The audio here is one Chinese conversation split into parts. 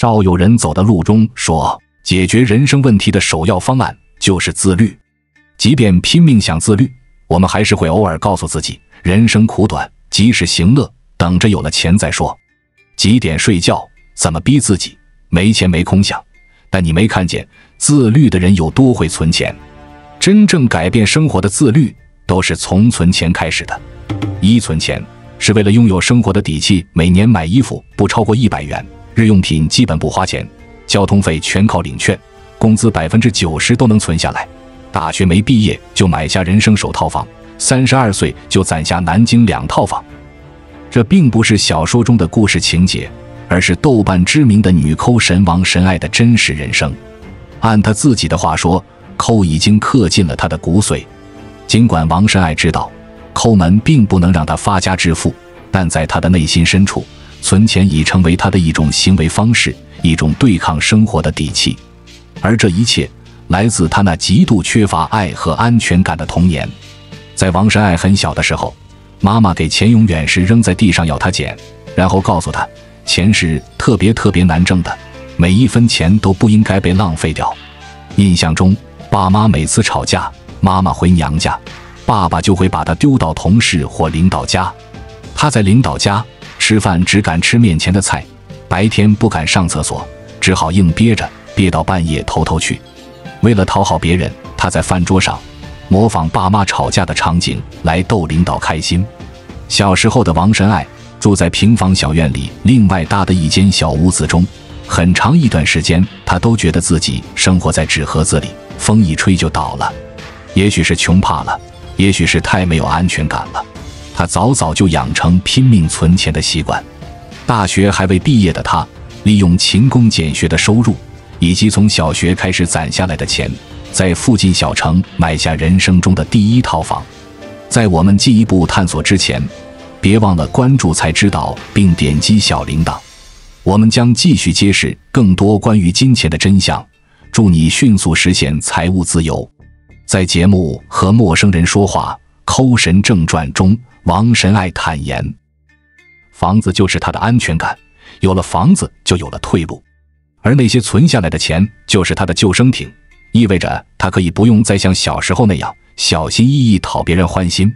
少有人走的路中说，解决人生问题的首要方案就是自律。即便拼命想自律，我们还是会偶尔告诉自己，人生苦短，及时行乐，等着有了钱再说。几点睡觉，怎么逼自己，没钱没空想。但你没看见自律的人有多会存钱。真正改变生活的自律都是从存钱开始的。一、存钱是为了拥有生活的底气，每年买衣服不超过100元，日用品基本不花钱，交通费全靠领券，工资90%都能存下来。大学没毕业就买下人生首套房，32岁就攒下南京2套房。这并不是小说中的故事情节，而是豆瓣知名的女抠神王神爱的真实人生。按她自己的话说，抠已经刻进了她的骨髓。尽管王神爱知道抠门并不能让她发家致富，但在她的内心深处，存钱已成为她的一种行为方式，一种对抗生活的底气。而这一切来自她那极度缺乏爱和安全感的童年。在王神爱很小的时候，妈妈给钱永远是扔在地上要她捡，然后告诉她，钱是特别难挣的，每一分钱都不应该被浪费掉。印象中，爸妈每次吵架，妈妈回娘家，爸爸就会把她丢到同事或领导家。她在领导家吃饭只敢吃面前的菜，白天不敢上厕所，只好硬憋着，憋到半夜偷去。为了讨好别人，她在饭桌上模仿爸妈吵架的场景来逗领导开心。小时候的王神爱住在平房小院里另外搭的一间小屋子中，很长一段时间他都觉得自己生活在纸盒子里，风一吹就倒了。也许是穷怕了，也许是太没有安全感了，他早就养成拼命存钱的习惯。大学还未毕业的他，利用勤工俭学的收入以及从小学开始攒下来的钱，在附近小城买下人生中的第1套房。在我们进一步探索之前，别忘了关注才知道并点击小铃铛，我们将继续揭示更多关于金钱的真相，祝你迅速实现财务自由。在节目《和陌生人说话：抠神正传》中，王神爱坦言，房子就是他的安全感，有了房子就有了退路，而那些存下来的钱就是他的救生艇，意味着他可以不用再像小时候那样小心翼翼讨别人欢心。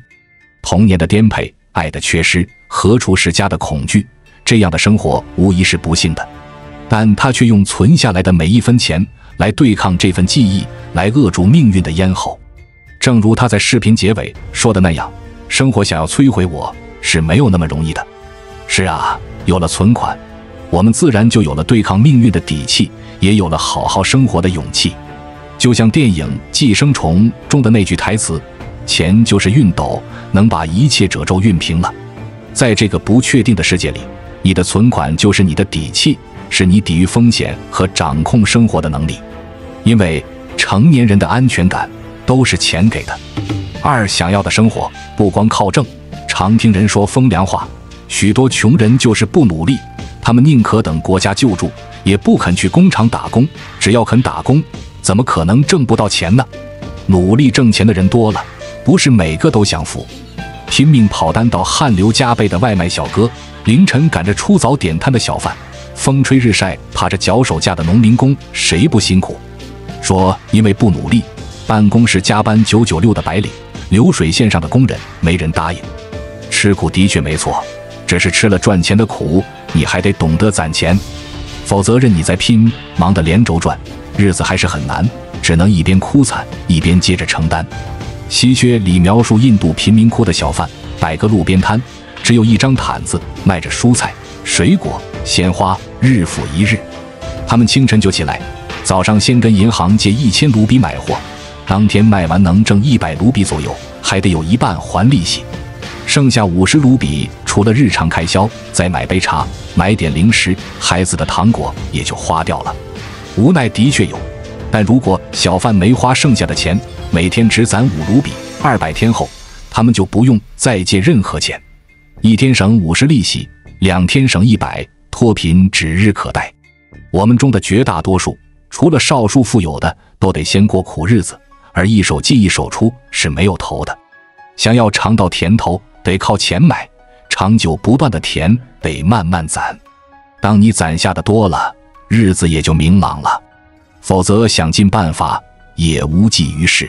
童年的颠沛，爱的缺失，何处是家的恐惧，这样的生活无疑是不幸的，但他却用存下来的每一分钱来对抗这份记忆，来扼住命运的咽喉。正如他在视频结尾说的那样，生活想要摧毁我是没有那么容易的。是啊，有了存款，我们自然就有了对抗命运的底气，也有了好好生活的勇气。就像电影《寄生虫》中的那句台词，钱就是熨斗，能把一切褶皱熨平了。在这个不确定的世界里，你的存款就是你的底气，是你抵御风险和掌控生活的能力。因为成年人的安全感都是钱给的。2、想要的生活不光靠挣。常听人说风凉话，许多穷人就是不努力，他们宁可等国家救助，也不肯去工厂打工。只要肯打工，怎么可能挣不到钱呢？努力挣钱的人多了，不是每个都享福。拼命跑单到汗流浃背的外卖小哥，凌晨赶着出早点摊的小贩，风吹日晒爬着脚手架的农民工，谁不辛苦？说因为不努力，办公室加班996的白领，流水线上的工人，没人答应。吃苦的确没错，只是吃了赚钱的苦，你还得懂得攒钱，否则任你再拼，忙得连轴转，日子还是很难，只能一边哭惨一边接着承担。稀缺里描述印度贫民窟的小贩摆个路边摊，只有一张毯子，卖着蔬菜、水果、鲜花，日复一日。他们清晨就起来，早上先跟银行借1000卢比买货，当天卖完能挣100卢比左右，还得有一半还利息。剩下50卢比，除了日常开销，再买杯茶，买点零食，孩子的糖果也就花掉了。无奈的确有，但如果小贩没花剩下的钱，每天只攒5卢比，200天后，他们就不用再借任何钱，一天省50利息，2天省100，脱贫指日可待。我们中的绝大多数，除了少数富有的，都得先过苦日子，而一手进一手出是没有头的。想要尝到甜头，得靠钱买，长久不断的甜得慢慢攒。当你攒下的多了，日子也就明朗了。否则想尽办法也无济于事。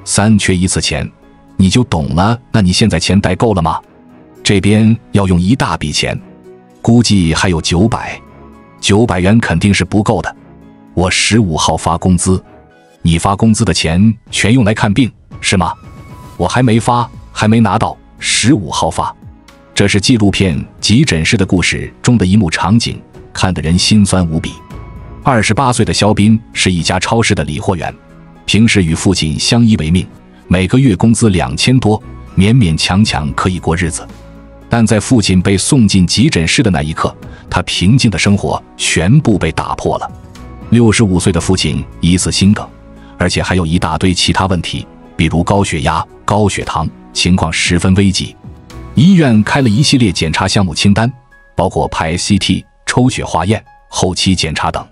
3缺1次钱，你就懂了。那你现在钱带够了吗？这边要用一大笔钱，估计还有900元肯定是不够的。我15号发工资，你发工资的钱全用来看病是吗？我还没发，还没拿到，15号发。这是纪录片《急诊室的故事》中的一幕场景，看得人心酸无比。28岁的肖斌是一家超市的理货员，平时与父亲相依为命，每个月工资2000多，勉勉强强可以过日子。但在父亲被送进急诊室的那一刻，他平静的生活全部被打破了。65岁的父亲疑似心梗，而且还有一大堆其他问题，比如高血压、高血糖，情况十分危急。医院开了一系列检查项目清单，包括拍 CT、抽血化验、后期检查等。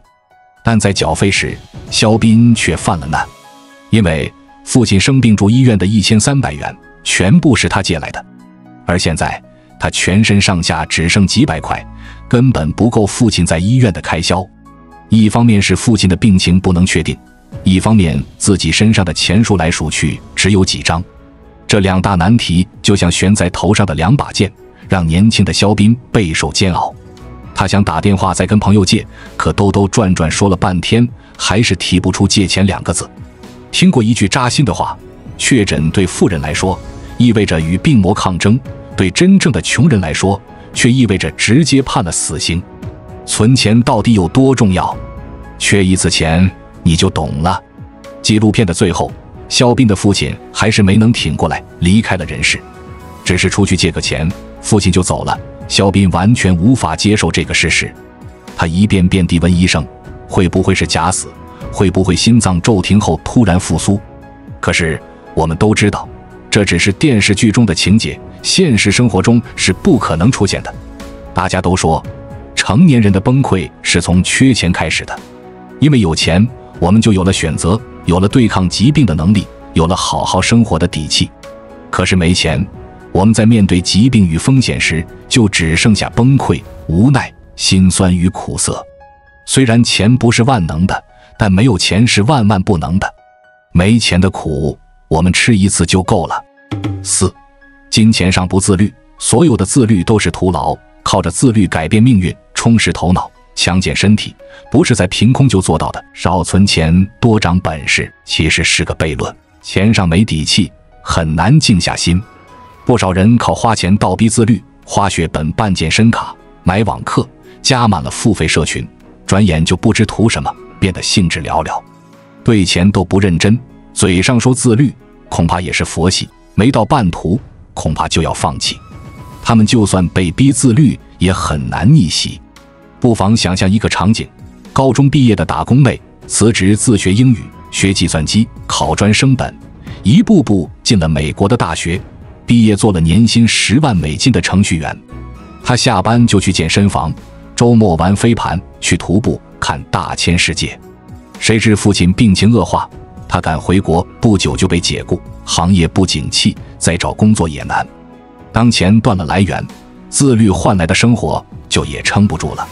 但在缴费时，肖斌却犯了难，因为父亲生病住医院的1300元全部是他借来的，而现在他全身上下只剩几百块，根本不够父亲在医院的开销。一方面是父亲的病情不能确定，一方面自己身上的钱数来数去只有几张，这2大难题就像悬在头上的2把剑，让年轻的肖斌备受煎熬。他想打电话再跟朋友借，可兜兜转转说了半天，还是提不出借钱2个字。听过一句扎心的话，确诊对富人来说意味着与病魔抗争，对真正的穷人来说却意味着直接判了死刑。存钱到底有多重要？缺1次钱你就懂了。纪录片的最后，肖斌的父亲还是没能挺过来，离开了人世。只是出去借个钱，父亲就走了。肖斌完全无法接受这个事实，他一遍遍地问医生，会不会是假死？会不会心脏骤停后突然复苏？可是我们都知道，这只是电视剧中的情节，现实生活中是不可能出现的。大家都说，成年人的崩溃是从缺钱开始的，因为有钱，我们就有了选择，有了对抗疾病的能力，有了好好生活的底气。可是没钱，我们在面对疾病与风险时，就只剩下崩溃、无奈、心酸与苦涩。虽然钱不是万能的，但没有钱是万万不能的。没钱的苦，我们吃1次就够了。4. 金钱上不自律，所有的自律都是徒劳。靠着自律改变命运，充实头脑，强健身体，不是在凭空就做到的。少存钱，多长本事，其实是个悖论。钱上没底气，很难静下心。不少人靠花钱倒逼自律，花血本办健身卡，买网课，加满了付费社群，转眼就不知图什么，变得兴致寥寥，对钱都不认真，嘴上说自律，恐怕也是佛系，没到半途，恐怕就要放弃。他们就算被逼自律，也很难逆袭。不妨想象一个场景：高中毕业的打工妹辞职自学英语，学计算机，考专升本，一步步进了美国的大学，毕业做了年薪10万美金的程序员。他下班就去健身房，周末玩飞盘，去徒步，看大千世界。谁知父亲病情恶化，他赶回国不久就被解雇，行业不景气，再找工作也难。当钱断了来源，自律换来的生活就也撑不住了。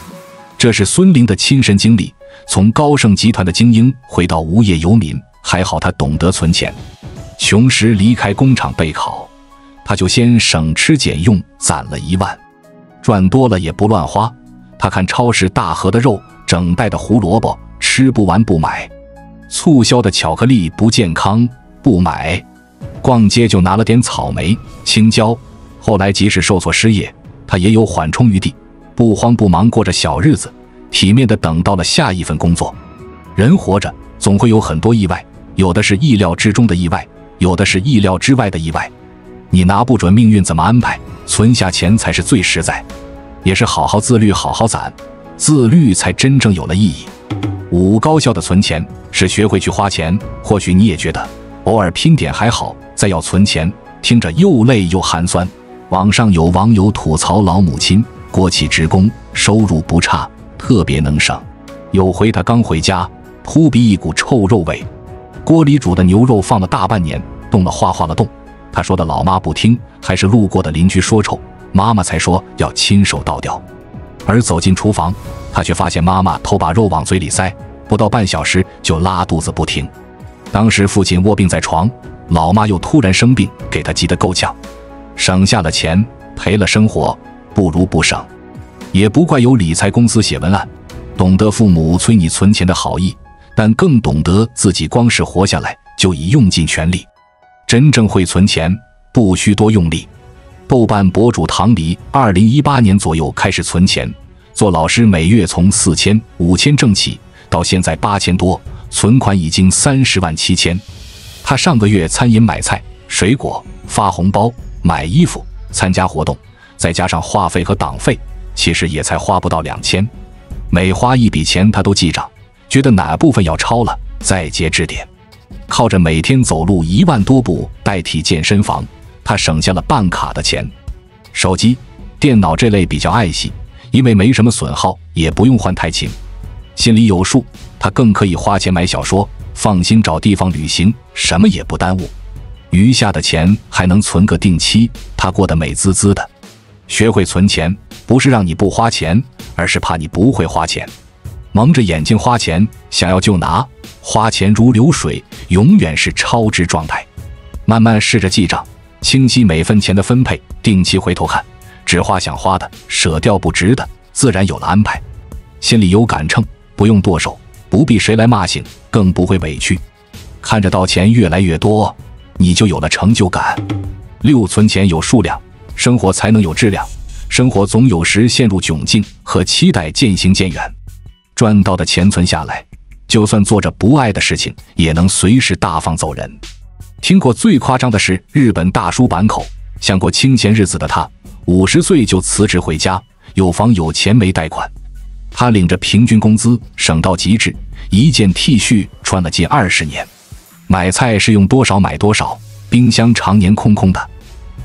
这是孙玲的亲身经历，从高盛集团的精英回到无业游民，还好他懂得存钱。穷时离开工厂备考，他就先省吃俭用攒了1万，赚多了也不乱花。他看超市大盒的肉，整袋的胡萝卜，吃不完不买，促销的巧克力不健康不买，逛街就拿了点草莓、青椒。后来即使受挫失业，他也有缓冲余地，不慌不忙过着小日子，体面地等到了下一份工作。人活着总会有很多意外，有的是意料之中的意外，有的是意料之外的意外。你拿不准命运怎么安排，存下钱才是最实在，也是好好自律，好好攒，自律才真正有了意义。5. 高效的存钱是学会去花钱。或许你也觉得偶尔拼点还好，再要存钱，听着又累又寒酸。网上有网友吐槽老母亲国企职工，收入不差，特别能省。有回他刚回家，扑鼻一股臭肉味，锅里煮的牛肉放了大半年，冻了化了冻。他说的老妈不听，还是路过的邻居说臭，妈妈才说要亲手倒掉。而走进厨房，他却发现妈妈偷把肉往嘴里塞，不到半小时就拉肚子不停。当时父亲卧病在床，老妈又突然生病，给他急得够呛。省下了钱，赔了生活，不如不省。也不怪有理财公司写文案，懂得父母催你存钱的好意，但更懂得自己光是活下来就已用尽全力。真正会存钱，不需多用力。豆瓣博主唐黎2018年左右开始存钱，做老师每月从4000、5000挣起，到现在8000多，存款已经30万7千。他上个月餐饮买菜、水果、发红包、买衣服、参加活动，再加上话费和党费，其实也才花不到2000。每花一笔钱他都记账，觉得哪部分要超了再节制点。靠着每天走路1万多步代替健身房，他省下了办卡的钱。手机、电脑这类比较爱惜，因为没什么损耗，也不用换太勤。心里有数，他更可以花钱买小说，放心找地方旅行，什么也不耽误。余下的钱还能存个定期，他过得美滋滋的。学会存钱，不是让你不花钱，而是怕你不会花钱。蒙着眼睛花钱，想要就拿，花钱如流水，永远是超支状态。慢慢试着记账，清晰每分钱的分配，定期回头看，只花想花的，舍掉不值的，自然有了安排。心里有杆秤，不用剁手，不必谁来骂醒，更不会委屈。看着到钱越来越多，你就有了成就感。6存钱有数量，生活才能有质量。生活总有时陷入窘境，和期待渐行渐远。赚到的钱存下来，就算做着不爱的事情，也能随时大方走人。听过最夸张的是日本大叔坂口，想过清闲日子的他，50岁就辞职回家，有房有钱没贷款。他领着平均工资，省到极致，一件 T 恤穿了近20年。买菜是用多少买多少，冰箱常年空空的。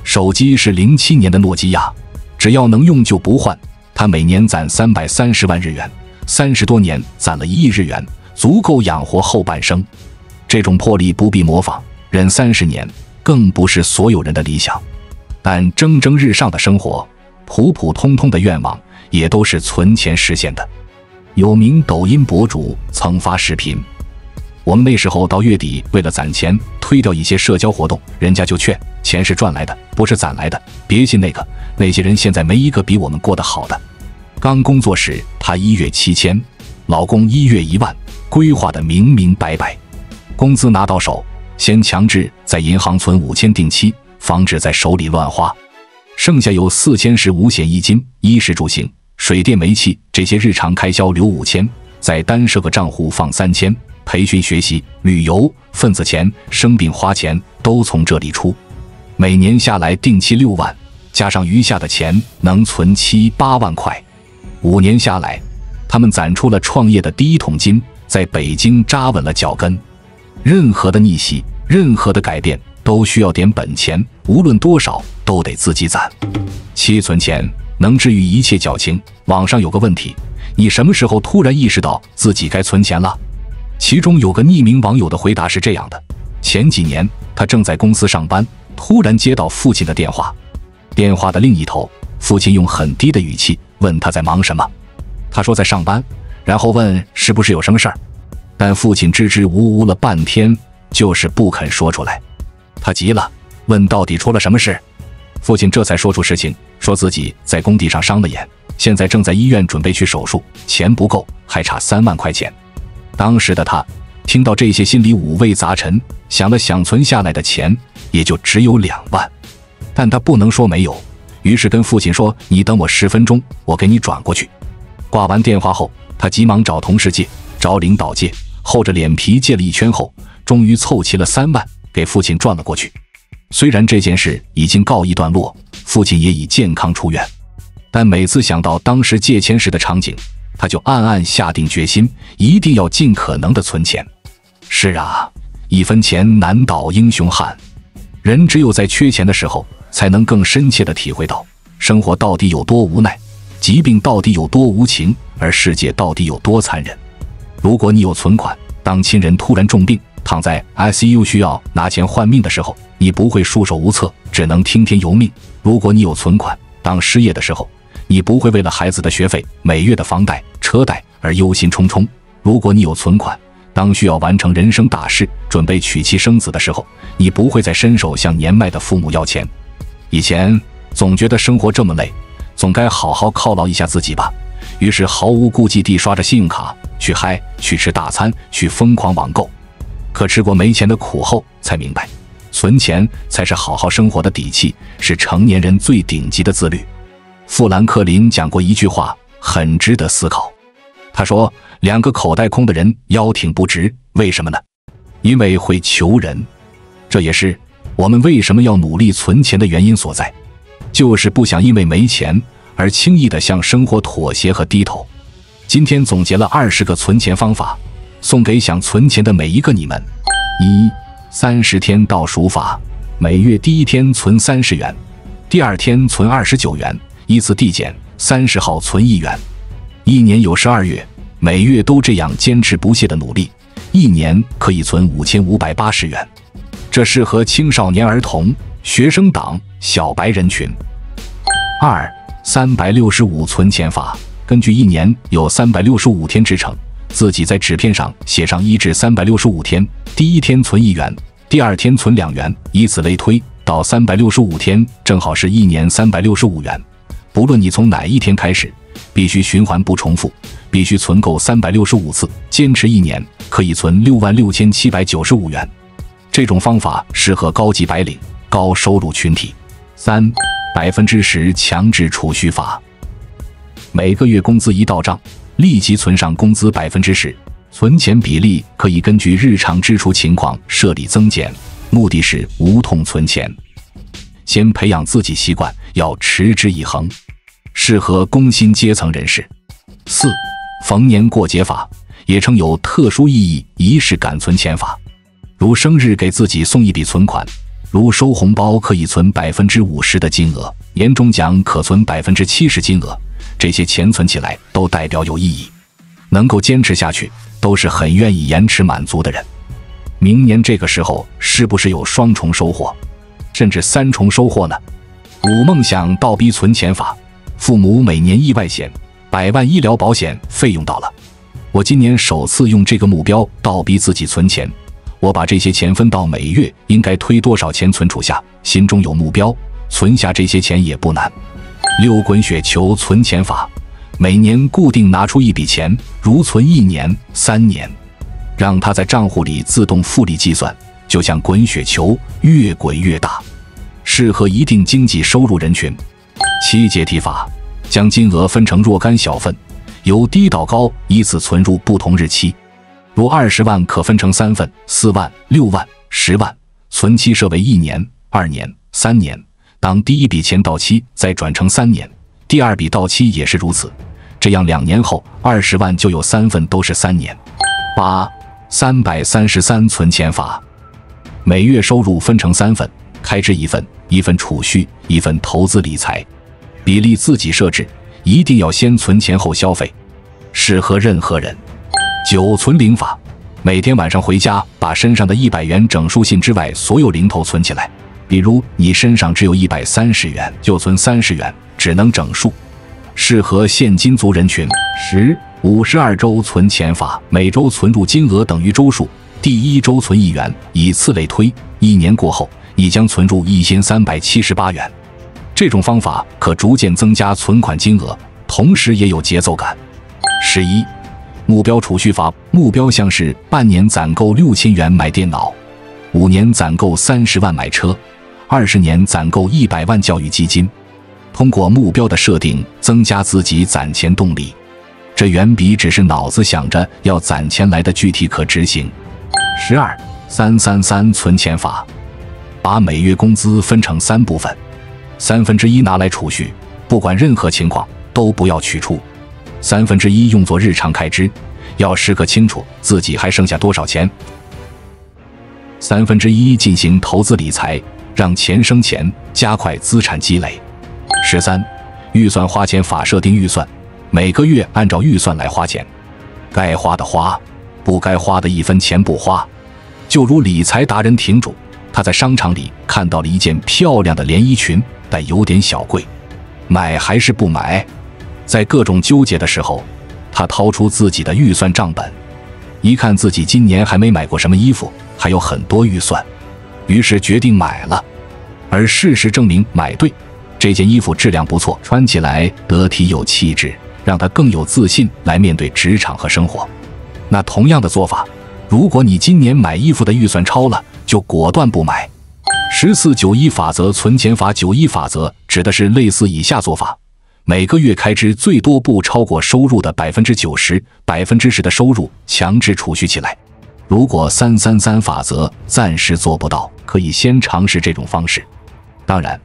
手机是07年的诺基亚，只要能用就不换。他每年攒330万日元，30多年攒了1亿日元，足够养活后半生。这种魄力不必模仿，忍30年更不是所有人的理想。但蒸蒸日上的生活，普普通通的愿望，也都是存钱实现的。有名抖音博主曾发视频，我们那时候到月底为了攒钱推掉一些社交活动，人家就劝钱是赚来的，不是攒来的，别信那些人现在没一个比我们过得好的。刚工作时他1月7000，老公1月1万，规划得明明白白。工资拿到手，先强制在银行存5000定期，防止在手里乱花。剩下有4000是五险一金，衣食住行、水电煤气这些日常开销留5000，再单设个账户放3000，培训学习、旅游、份子钱、生病花钱都从这里出。每年下来定期6万，加上余下的钱能存7、8万块。5年下来，他们攒出了创业的第一桶金，在北京扎稳了脚跟。任何的逆袭，任何的改变，都需要点本钱，无论多少都得自己攒。7存钱能治愈一切矫情。网上有个问题，你什么时候突然意识到自己该存钱了？其中有个匿名网友的回答是这样的：前几年他正在公司上班，突然接到父亲的电话，电话的另一头，父亲用很低的语气问他在忙什么。他说在上班，然后问是不是有什么事儿，但父亲支支吾吾了半天，就是不肯说出来。他急了，问到底出了什么事。父亲这才说出实情，说自己在工地上伤了眼，现在正在医院准备去手术，钱不够，还差3万块钱。当时的他听到这些，心里五味杂陈，想了想，存下来的钱也就只有2万，但他不能说没有，于是跟父亲说：“你等我10分钟，我给你转过去。”挂完电话后，他急忙找同事借，找领导借，厚着脸皮借了一圈后，终于凑齐了3万，给父亲转了过去。虽然这件事已经告一段落，父亲也已健康出院，但每次想到当时借钱时的场景，他就暗暗下定决心，一定要尽可能的存钱。是啊，一分钱难倒英雄汉。人只有在缺钱的时候，才能更深切地体会到生活到底有多无奈，疾病到底有多无情，而世界到底有多残忍。如果你有存款，当亲人突然重病，躺在 ICU 需要拿钱换命的时候，你不会束手无策，只能听天由命。如果你有存款，当失业的时候，你不会为了孩子的学费、每月的房贷、车车贷而忧心忡忡。如果你有存款，当需要完成人生大事，准备娶妻生子的时候，你不会再伸手向年迈的父母要钱。以前总觉得生活这么累，总该好好犒劳一下自己吧，于是毫无顾忌地刷着信用卡去嗨，去吃大餐，去疯狂网购。可吃过没钱的苦后，才明白存钱才是好好生活的底气，是成年人最顶级的自律。富兰克林讲过一句话，很值得思考。他说，2个口袋空的人腰挺不直，为什么呢？因为会求人。这也是我们为什么要努力存钱的原因所在，就是不想因为没钱而轻易地向生活妥协和低头。今天总结了20个存钱方法，送给想存钱的每一个你们。130天倒数法，每月第1天存30元，第2天存29元，依次递减，30号存1元。1年有12月，每月都这样坚持不懈的努力，1年可以存5580元。这适合青少年儿童、学生党、小白人群。365存钱法，根据1年有365天制成，自己在纸片上写上1至365天，第1天存1元，第2天存2元，以此类推，到365天正好是1年365元。不论你从哪一天开始，必须循环不重复，必须存够365次，坚持1年可以存66795元。这种方法适合高级白领、高收入群体。10%强制储蓄法，每个月工资一到账，立即存上工资10%，存钱比例可以根据日常支出情况设立增减，目的是无痛存钱。先培养自己习惯，要持之以恒，适合工薪阶层人士。4. 逢年过节法，也称有特殊意义仪式感存钱法，如生日给自己送一笔存款，如收红包可以存50%的金额，年终奖可存70%金额，这些钱存起来都代表有意义，能够坚持下去，都是很愿意延迟满足的人。明年这个时候是不是有双重收获，甚至3重收获呢？5. 梦想倒逼存钱法，父母每年意外险、100万医疗保险费用到了，我今年首次用这个目标倒逼自己存钱，我把这些钱分到每月应该推多少钱存储下，心中有目标，存下这些钱也不难。6. 滚雪球存钱法，每年固定拿出一笔钱，如存1年、3年，让它在账户里自动复利计算，就像滚雪球，越滚越大，适合一定经济收入人群。7. 阶梯法，将金额分成若干小份，由低到高依次存入不同日期，如20万可分成3份，4万、6万、10万，存期设为1年、2年、3年，当第一笔钱到期再转成3年，第二笔到期也是如此，这样2年后20万就有3份都是3年。8. 333存钱法，每月收入分成3份，开支1份，1份储蓄，1份投资理财，比例自己设置，一定要先存钱后消费，适合任何人。9. 存零法，每天晚上回家把身上的100元整数信之外所有零头存起来，比如你身上只有130元，就存30元，只能整数，适合现金族人群。10. 52周存钱法，每周存入金额等于周数，第1周存1元，以此类推，1年过后你将存入1378元。这种方法可逐渐增加存款金额，同时也有节奏感。11. 目标储蓄法，目标像是半年攒够6000元买电脑，5年攒够30万买车，20年攒够100万教育基金。通过目标的设定，增加自己攒钱动力，这远比只是脑子想着要攒钱来的具体可执行。12. 333存钱法，把每月工资分成3部分，1/3拿来储蓄，不管任何情况都不要取出，1/3用作日常开支，要时刻清楚自己还剩下多少钱。1/3进行投资理财，让钱生钱，加快资产积累。13. 预算花钱法，设定预算，每个月按照预算来花钱，该花的花，不该花的1分钱不花。就如理财达人亭主，他在商场里看到了一件漂亮的连衣裙，但有点小贵，买还是不买？在各种纠结的时候，他他掏出自己的预算账本，一看自己今年还没买过什么衣服，还有很多预算，于是决定买了。而事实证明买对，这件衣服质量不错，穿起来得体有气质，让他更有自信来面对职场和生活。那同样的做法，如果你今年买衣服的预算超了，就果断不买。1491法则，存钱法。91法则指的是类似以下做法：每个月开支最多不超过收入的 90%，10% 的收入强制储蓄起来。如果333法则暂时做不到，可以先尝试这种方式。当然，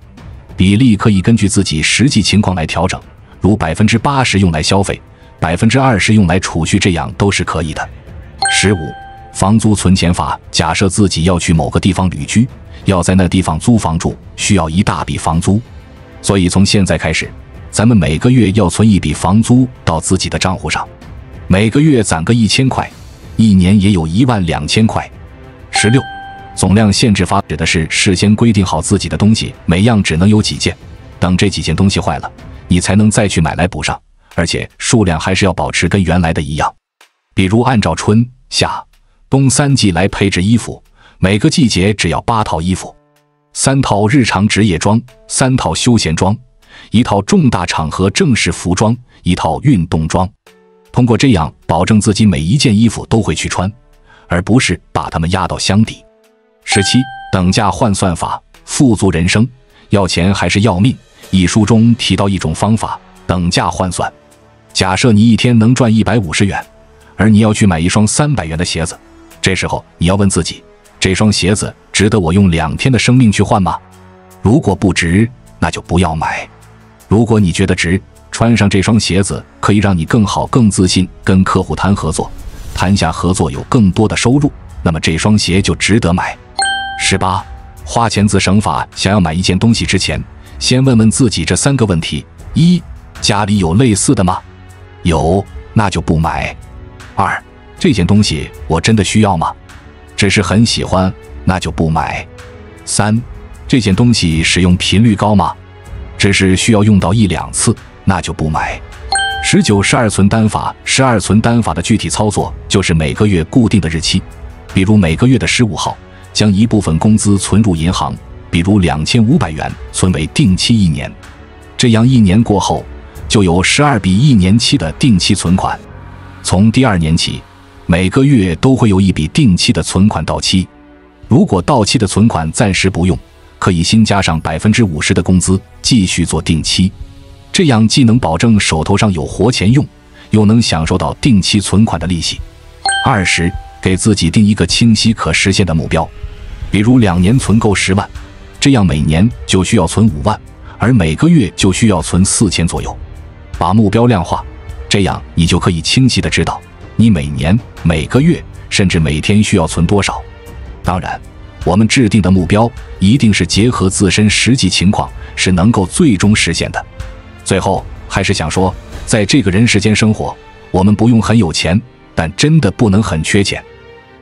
比例可以根据自己实际情况来调整，如 80% 用来消费， 20% 用来储蓄，这样都是可以的。15房租存钱法。假设自己要去某个地方旅居，要在那地方租房住，需要一大笔房租，所以从现在开始，咱们每个月要存一笔房租到自己的账户上，每个月攒个1000块，一年也有12000块。16总量限制法指的是事先规定好自己的东西每样只能有几件，等这几件东西坏了，你才能再去买来补上，而且数量还是要保持跟原来的一样。比如按照春夏冬3季来配置衣服，每个季节只要8套衣服，3套日常职业装，3套休闲装，1套重大场合正式服装，1套运动装。通过这样保证自己每一件衣服都会去穿，而不是把它们压到箱底。17等价换算法。富足人生，要钱还是要命？一书中提到一种方法，等价换算。假设你一天能赚150元，而你要去买一双300元的鞋子，这时候你要问自己，这双鞋子值得我用2天的生命去换吗？如果不值，那就不要买。如果你觉得值，穿上这双鞋子可以让你更好更自信跟客户谈合作，谈下合作有更多的收入，那么这双鞋就值得买。18花钱自省法。想要买一件东西之前，先问问自己这3个问题： 1家里有类似的吗？有，那就不买。2这件东西我真的需要吗？只是很喜欢，那就不买。3这件东西使用频率高吗？只是需要用到1-2次，那就不买。1912存单法。12存单法的具体操作就是每个月固定的日期，比如每个月的15号，将一部分工资存入银行，比如2500元，存为定期1年。这样1年过后，就有12笔1年期的定期存款。从第2年起，每个月都会有一笔定期的存款到期。如果到期的存款暂时不用，可以新加上 50% 的工资，继续做定期。这样既能保证手头上有活钱用，又能享受到定期存款的利息。20给自己定一个清晰可实现的目标，比如2年存够10万，这样每年就需要存5万，而每个月就需要存4000左右。把目标量化，这样你就可以清晰地知道你每年、每个月甚至每天需要存多少。当然，我们制定的目标一定是结合自身实际情况，是能够最终实现的。最后还是想说，在这个人世间生活，我们不用很有钱，但真的不能很缺钱。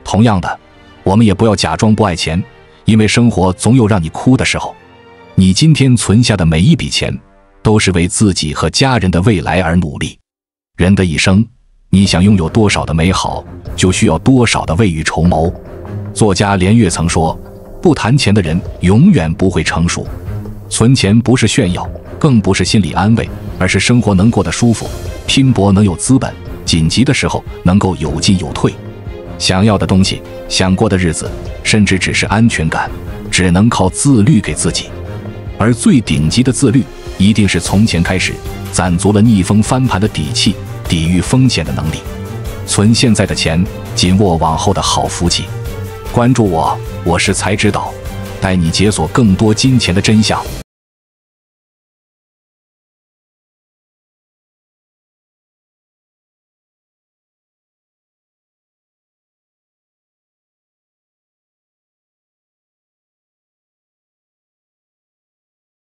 同样的，我们也不要假装不爱钱，因为生活总有让你哭的时候。你今天存下的每一笔钱，都是为自己和家人的未来而努力。人的一生，你想拥有多少的美好，就需要多少的未雨绸缪。作家连岳曾说，不谈钱的人永远不会成熟。存钱不是炫耀，更不是心理安慰，而是生活能过得舒服，拼搏能有资本，紧急的时候能够有进有退。想要的东西，想过的日子，甚至只是安全感，只能靠自律给自己。而最顶级的自律，一定是从前开始，攒足了逆风翻盘的底气，抵御风险的能力。存现在的钱，紧握往后的好福气。关注我，我是才知道，带你解锁更多金钱的真相。